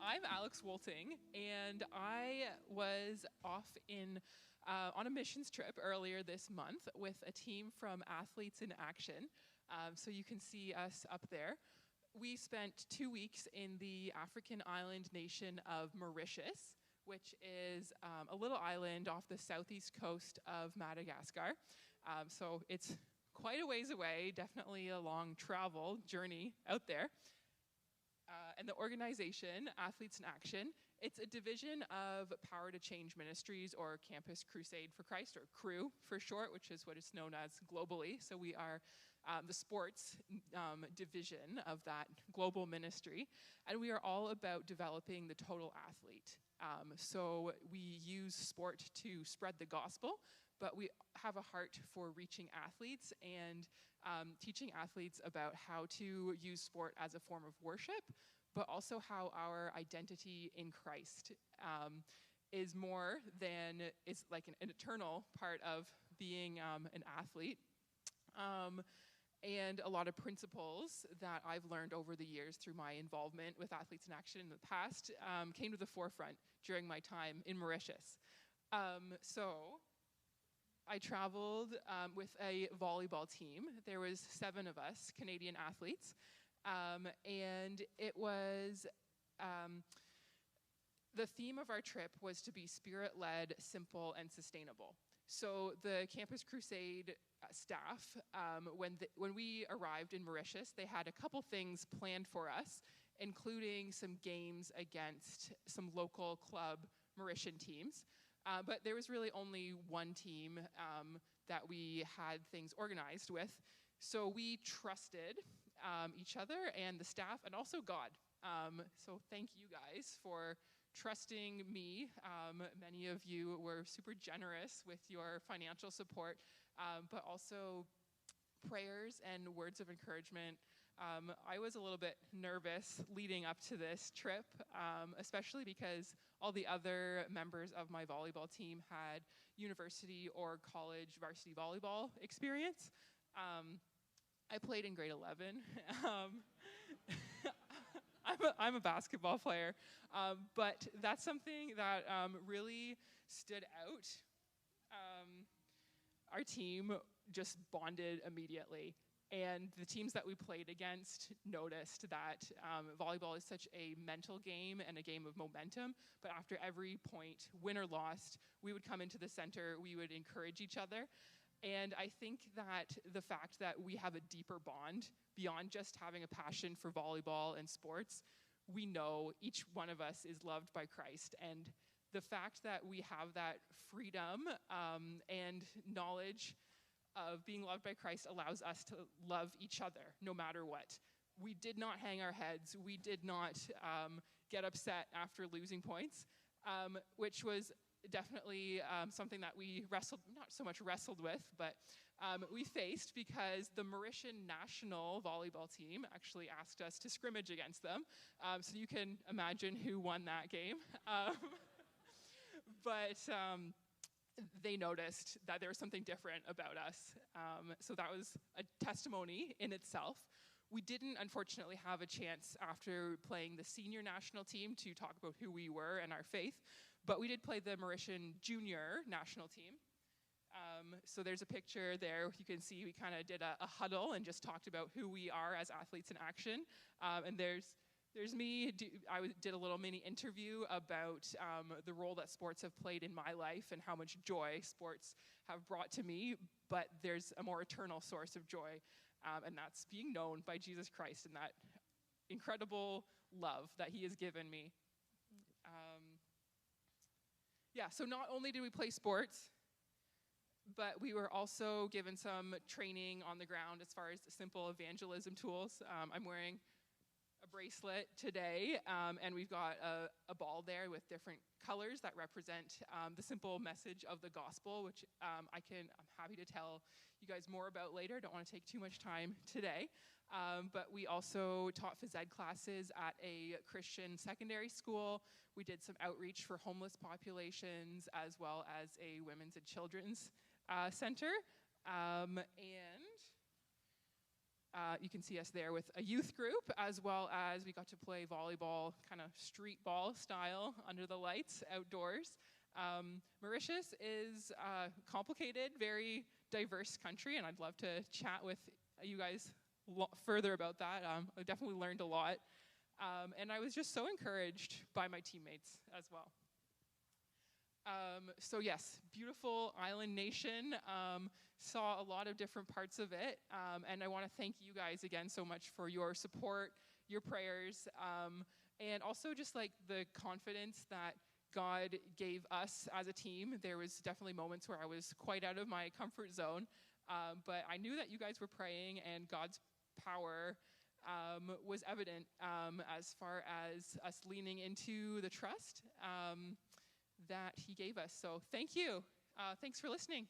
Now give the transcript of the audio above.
I'm Alex Wolting, and I was off on a missions trip earlier this month with a team from Athletes in Action. So you can see us up there. We spent 2 weeks in the African island nation of Mauritius, which is a little island off the southeast coast of Madagascar. So it's quite a ways away, definitely a long travel journey out there. And the organization, Athletes in Action, it's a division of Power to Change Ministries, or Campus Crusade for Christ, or CRU for short, which is what it's known as globally. So we are the sports division of that global ministry, and we are all about developing the total athlete. So we use sport to spread the gospel, but we have a heart for reaching athletes and teaching athletes about how to use sport as a form of worship, but also how our identity in Christ is more than, it's like an eternal part of being an athlete. And a lot of principles that I've learned over the years through my involvement with Athletes in Action in the past came to the forefront during my time in Mauritius. So I traveled with a volleyball team. There was 7 of us, Canadian athletes, and it was, the theme of our trip was to be spirit-led, simple, and sustainable. So the Campus Crusade staff, when we arrived in Mauritius, they had a couple things planned for us, including some games against some local club Mauritian teams. But there was really only one team that we had things organized with. So we trusted each other and the staff and also God. So thank you guys for trusting me. Many of you were super generous with your financial support, but also prayers and words of encouragement. I was a little bit nervous leading up to this trip, especially because all the other members of my volleyball team had university or college varsity volleyball experience. I played in grade 11. I'm a basketball player, but that's something that really stood out. Our team just bonded immediately, and the teams that we played against noticed that volleyball is such a mental game and a game of momentum, but after every point, win or lost, we would come into the center, we would encourage each other. And I think that the fact that we have a deeper bond beyond just having a passion for volleyball and sports, we know each one of us is loved by Christ. And the fact that we have that freedom and knowledge of being loved by Christ allows us to love each other no matter what. We did not hang our heads. We did not get upset after losing points, which was definitely something that we not so much wrestled with, but we faced because the Mauritian national volleyball team actually asked us to scrimmage against them. So you can imagine who won that game. But they noticed that there was something different about us. So that was a testimony in itself. We didn't, unfortunately, have a chance after playing the senior national team to talk about who we were and our faith, but we did play the Mauritian junior national team. So there's a picture there. You can see we kind of did a huddle and just talked about who we are as Athletes in Action. And there's me. I did a little mini interview about the role that sports have played in my life and how much joy sports have brought to me, but there's a more eternal source of joy, and that's being known by Jesus Christ and that incredible love that he has given me. So not only did we play sports, but we were also given some training on the ground as far as simple evangelism tools. I'm wearing a bracelet today, and we've got a ball there with different colors that represent the simple message of the gospel, which I'm happy to tell you guys more about later. Don't want to take too much time today. But we also taught phys ed classes at a Christian secondary school. We did some outreach for homeless populations, as well as a women's and children's center. And You can see us there with a youth group, as well as we got to play volleyball, kind of street ball style, under the lights, outdoors. Mauritius is a complicated, very diverse country, and I'd love to chat with you guys further about that. I definitely learned a lot, and I was just so encouraged by my teammates as well. So yes, beautiful island nation. Saw a lot of different parts of it, and I want to thank you guys again so much for your support, your prayers, and also just like the confidence that God gave us as a team. There was definitely moments where I was quite out of my comfort zone, but I knew that you guys were praying, and God's power was evident as far as us leaning into the trust that he gave us. So thank you. Thanks for listening.